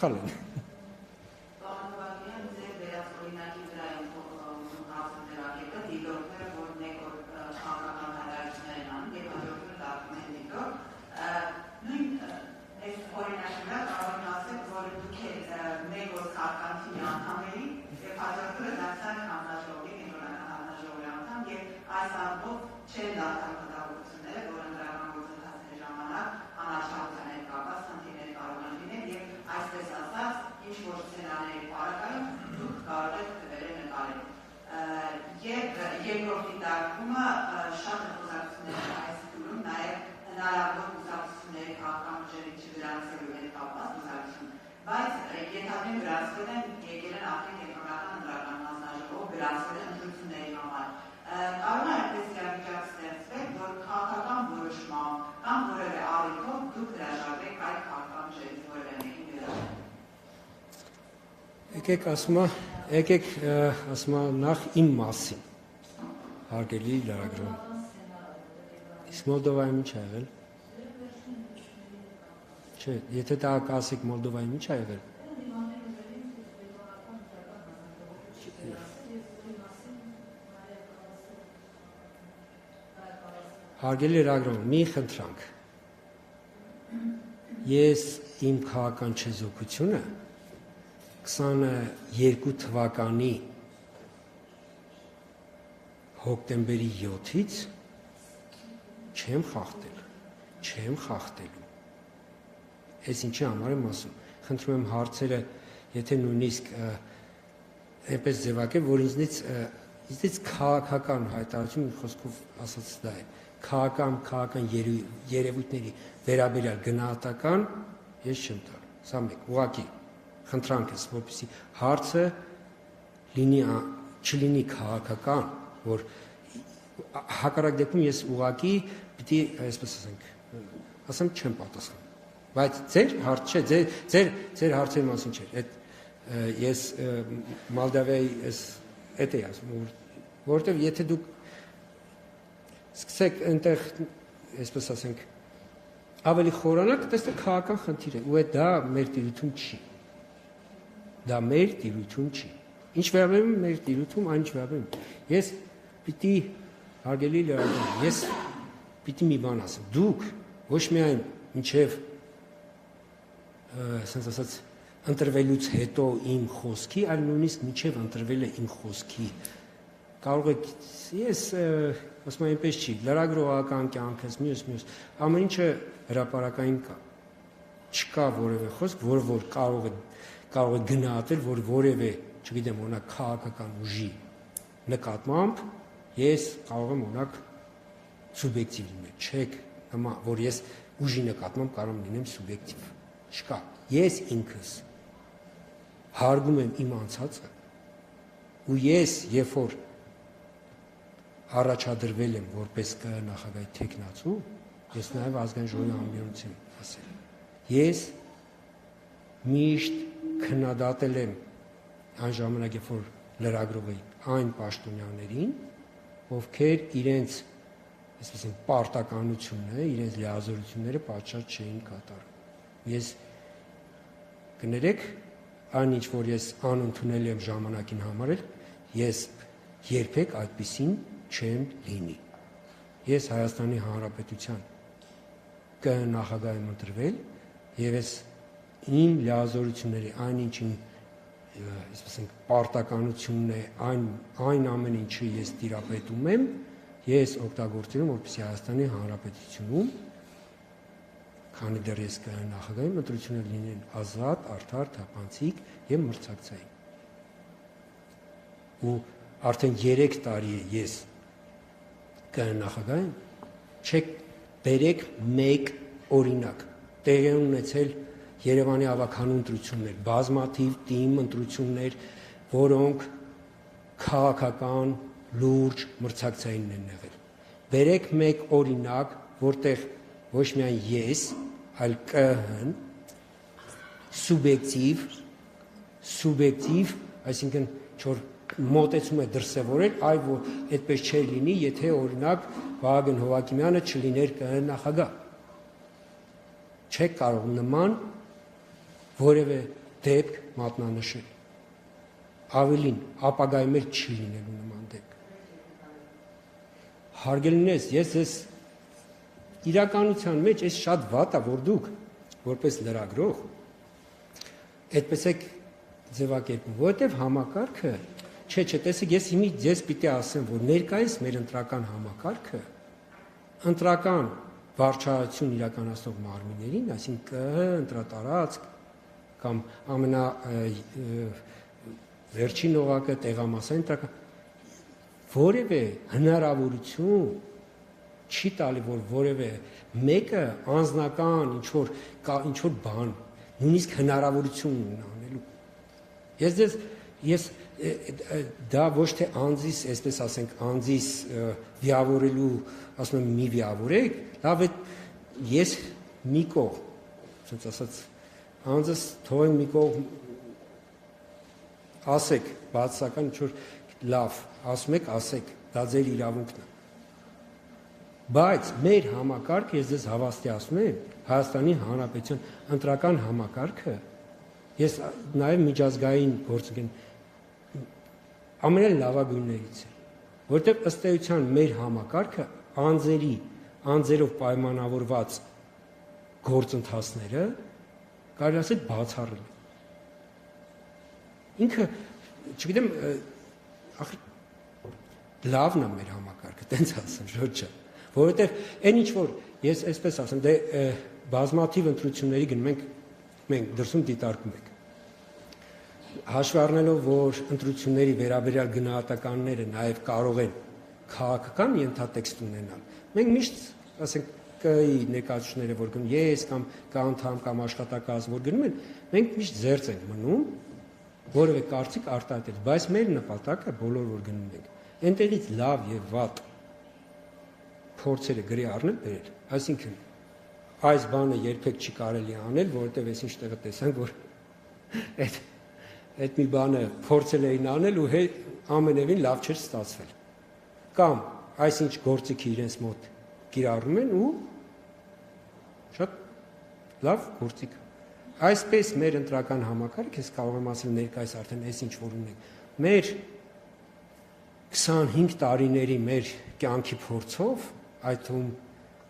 Խալեն։ Երկրորդ դիտարկումը շատ խոզակցություններ այս դուրում, նաև հնարավոր խոզակցությունների քաղաքամուժերի չգրանցելու հետ կապված խոզակցություն, բայց ենթադրում գրանցվել են եկել են արդեն կենտրոնական ընտրական հանձնաժողով գրանցվել են ընտրությունների համար։ Կարող է այնպես իրավիճակ ստեղծվել, որ քաղաքական որոշմամբ կամ որևէ առիթով դուք հրաժարվեք այդ քաղաքամուժերից որևէ մեկին վերաբերել։ Եկեք ասма նախ իմ մասին, հարգելի լրագրող։ Իսկ Մոլդովայում ինչ ա եղել։ Չէ, եթե դա կասեք Մոլդովայում ինչ ա եղել։ Հարգելի լրագրող, մի խնդրանք։ Ես իմ քաղաքական չեզոքությունը 22 թվականի հոկտեմբերի 7-ից չեմ խախտելու։ Այս ինչի համար եմ ասում։ Խնդրում եմ հարցերը, եթե նույնիսկ այնպես ձևակերպել, որ ինձնից քաղաքական հայտարարություն մի խոսքով ասած դա է։ Քաղաքական երևույթների վերաբերյալ գնահատական ես չեմ տալ։ Սա մեկ, ուղղակի խնդրանք ես, որպեսզի հարցը չլինի քաղաքական, որ հակառակ դեպքում ես ուղղակի պիտի, այսպես ասեմ, չեմ պատասխանում։ Բայց ձեր հարց չէ, ձեր հարցերի մասին չէ։ Ես Մոլդովայի էդ էի ասում, որովհետև եթե դուք սկսեք այնտեղ, այսպես ասենք, ավելի խորանալ, կտեսնեք քաղաքական խնդիր է, ու դա մեր տիրույթում չի։ Դա մեր տիրույթում չի։ Ինչ վերաբերում մեր տիրույթում, այն ինչ վերաբերում։ Ես պիտի, հարգելի լրագրող, ես պիտի մի բան ասեմ։ Դուք ոչ միայն մինչև, ասենց ասած, ընտրվելուց հետո իմ խոսքի, այլ նույնիսկ մինչև ընտրվել է իմ խոսքի։ Կարող եք, ես ասում եմ այնպես չի, լրագրողական կյանքս, մյուս, ամեն ինչը հրապարակային կա։ Չկա որևէ խոսք, որ կարող է գնահատել, որ որևէ, չգիտեմ, օրինակ քաղաքական ուժի նկատմամբ ես կարող եմ օրինակ սուբյեկտիվ լինել, չեք նման, որ ես ուժի նկատմամբ կարող եմ լինեմ սուբյեկտիվ, չկա, ես ինքս հարգում եմ իմ անցածը ու ես երբ որ առաջադրվել եմ որպես ԿԸ նախագահի թեկնածու, ես նաև ազգային ժողովի ամբիոնից եմ ասել, ես միշտ քննադատել եմ այն ժամանակ, երբ որ լրագրող էի այն պաշտոնյաներին, ովքեր իրենց, այսպես ասեմ, պարտականությունը, իրենց լիազորությունները պատշաճ չէին կատարում։ Ես կներեք, այն ինչ որ ես անընդունել եմ ժամանակին համարել, ես երբեք այդպիսին չեմ լինի։ Ես Հայաստանի Հանրապետության ԿԸ նախագահ եմ ընտրվել եւ ես իմ լիազորությունների այն ինչին այսպես ասենք պարտականությունն է այն ամեն ինչը ես տիրապետում եմ ես օգտագործել եմ որպեսզի Հայաստանի Հանրապետությունում քանի դեռ ես ԿԸ նախագահ եմ ընտրությունները լինեն ազատ, արդար, թափանցիկ եւ մրցակցային ու արդեն 3 տարի է ես ԿԸ նախագահ եմ չեք բերեք մեկ օրինակ տեղի ունեցել Երևանի ավագանու ընտրություններ, բազմաթիվ թիմ ընտրություններ, որոնք քաղաքական, լուրջ, մրցակցային են եղել։ Բերեք մեկ օրինակ, որտեղ ոչ միայն ես, այլ ԿԸՀ-ն սուբյեկտիվ, այսինքն չոր մոտեցում է դրսևորել, այ որ այդպես չէր լինի, եթե օրինակ Վահագն Հովհակիմյանը չլիներ ԿԸՀ նախագահ։ Չեք կարող նման որևէ դեպք մատնանշել։ Ավելին, ապագայում էլ չի լինելու նման դեպք։ Հարգելինես, ես ես իրականության մեջ այս շատ վատ է, որ դուք որպես լրագրող այդպես եք ձևակերպում, որովհետև համակարգը, չէ, տեսեք, ես հիմա ձեզ պիտի ասեմ, որ ներկայիս մեր ընտրական համակարգը ընտրական վարչահայություն իրականացնող մարմիններին, այսինքն ընտրատարածք կամ ամենա վերջին օղակը տեղամասային ընտրական որևէ հնարավորություն չի տալի, որ որևէ մեկը անձնական ինչ-որ բան, նույնիսկ հնարավորություն ունենալու։ Ես դա ոչ թե անձիս, այսպես ասենք, անձիս վիավորելու, ասում եմ, մի վիավորեք, լավ է, ես մի կողմ, ասած ասած, անձս թողեմ մի կողմ, ասեք, բացասական ինչ-որ լավ, ասում եք, ասեք, դա ձեր իրավունքն է։ Բայց մեր համակարգը, ես ձեզ հավաստիացնում եմ, Հայաստանի Հանրապետության ընտրական համակարգը, ես նաև միջազգային գործընկեր ամենալավագույններից է, որտեղ ըստ էության մեր համակարգը անձերով պայմանավորված գործընթացները կարելի ասել բացառել։ Ինքը, չգիտեմ, լավն է մեր համակարգը, տենց ասեմ, ոչ չէ, որովհետև այն ինչ որ ես այսպես ասեմ, դե բազմաթիվ ընտրությունների գնում մենք դրսում դիտարկում ենք։ Հաշվի առնելով, որ ընտրությունների վերաբերյալ գնահատականները նաև կարող են քաղաքական ենթատեքստ ունենալ, մենք միշտ, ասենք, ԿԸ-ի ներկայացուցիչները, որ գնում ես կամ անդամ կամ աշխատակազմ, որ գնում են, մենք միշտ զերծ ենք մնում, որևէ կարծիք արտահայտել, բայց մեր նպատակը բոլոր որ գնում ենք, այնտեղից լավ եւ վատ փորձերը գրի առնել բերել, այսինքն այս բանը երբեք չի կարելի անել, որովհետև ես ինչ տեղը տեսանք, որ այդ մի բանը փորձել էին անել ու ամենևին լավ չէր ստացվել։ Կամ այսինչ գործիքի իրենց մոտ կիրառում են ու շատ լավ գործիք։ Այսպես մեր ընտրական համակարգը, ես կարող եմ ասել ներկայիս արդեն այս ինչ որ ունենք, մեր 25 տարիների մեր կյանքի փորձով, այդ թվում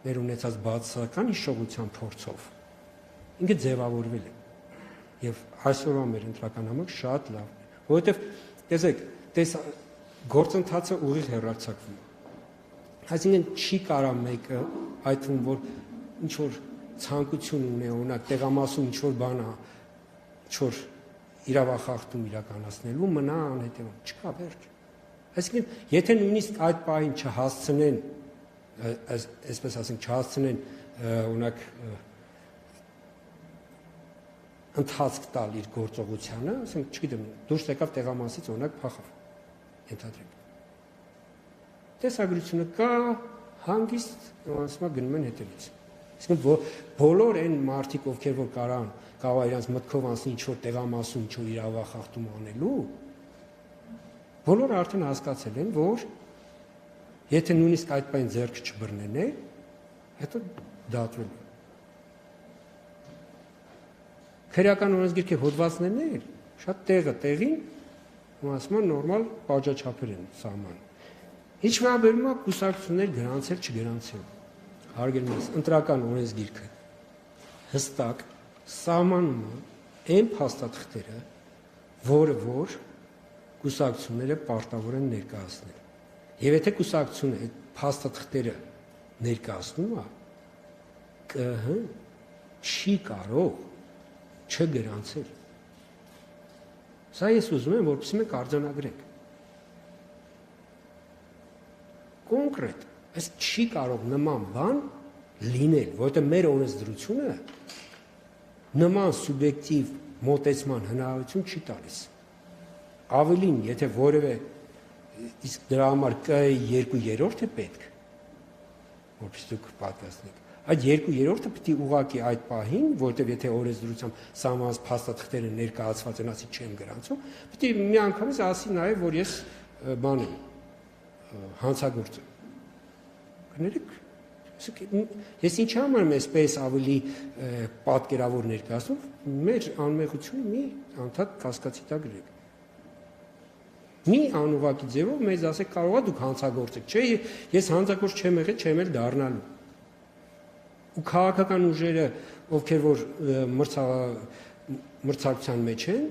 մեր ունեցած բացասական հիշողության փորձով, ինքը ձևավորվել է։ Եվ այսօրվա մեր ընտրական համակարգը շատ լավ է, որովհետև տեսեք, գործընթացը ուղիղ հեռարձակվում է։ Այսինքն չի կարա մեկը, այդ թվում որ ինչ որ ցանկություն ունի, օրինակ տեղամասում ինչ որ բան է, ինչ որ իրավախախտում իրականացնելու, մնա անհետևանք, չկա վերջ։ Այսինքն, եթե նույնիսկ այդ պահին չհասցնեն, այսպես ասենք, չհասցնեն, օրինակ ընթացք տալ իր գործողությանը, ասենք, չգիտեմ, դուրս եկավ տեղամասից, օրինակ փախավ, ենթադրենք։ Տեսագրությունը կա, հանգիստ նմանսմա գնում են հետևից։ Այսինքն, բոլոր այն մարդիկ, ովքեր որ կարող իրենց մտքով անցնի ինչ-որ տեղամասում, ինչ-որ իրավախախտում անելու, բոլորը արդեն հասկացել են, որ եթե նույնիսկ այդ բան ձեռք չբռնեն, հետո դատվել է։ Քրեական օրենսգիրքի հոդվածներն շատ տեղին, ասում նորմալ պատժաչափեր են սահմանում։ Ինչ վերաբերում է կուսակցություններ գրանցել չգրանցել։ Հարգելի ընտրական օրենսգիրքը հստակ սահմանում է այն փաստաթղթերը, որը որ կուսակցությունները պարտավոր են ներկայացնել։ Եվ եթե կուսակցությունը այդ փաստաթղթերը ներկայացնում է, ԿՀ չի կարող չգրանցել։ Սա ես ուզում եմ, որպեսզի մենք արձանագրենք։ Կոնկրետ, այս չի կարող նման բան լինել, որովհետև մեր օրենսդրությունը նման սուբյեկտիվ մոտեցման հնարավորություն չի տալիս։ Ավելին, եթե որևէ իսկ դրա համար ԿԸ-ի 2/3 է պետք, որպես դուք պատկասնեք, այդ 2/3 պետք է ուղղակի այդ պահին, որտեղ եթե օրենսդրությամբ սահմանված փաստաթղթերը ներկայացված են, ասի չեմ գրանցում, պետք է մի անգամից ասի նաև, որ ես բան եմ, հանցագործ եմ։ Կներեք, Ես ինչ համար եմ այսպես ավելի պատկերավոր ներկայացնում, մեր անմեղությունը մի անդադ կասկածի տակ գրեք։ Մի անուղակի ձևով մեզ ասեք կարող է դուք հանցագործեք, չէ, ես հանցագործ չեմ եղել, չեմ էլ դառնալու։ Ու քաղաքական ուժերը, ովքեր որ մրցակցության մեջ են,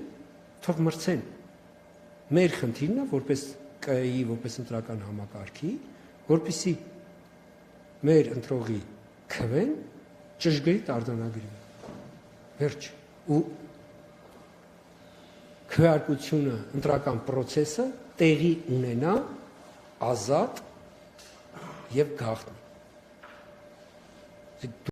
թող մրցեն։ Մեր խնդիրն է որպես ԿԸ-ի, որպես ընտրական համակարգի, որպեսզի մեր ընտրողի քվեն ճշգրիտ արձանագրվի։ Վերջ։ Ու քվեարկությունը, ընտրական process-ը տեղի ունենա ազատ եւ գաղտնի։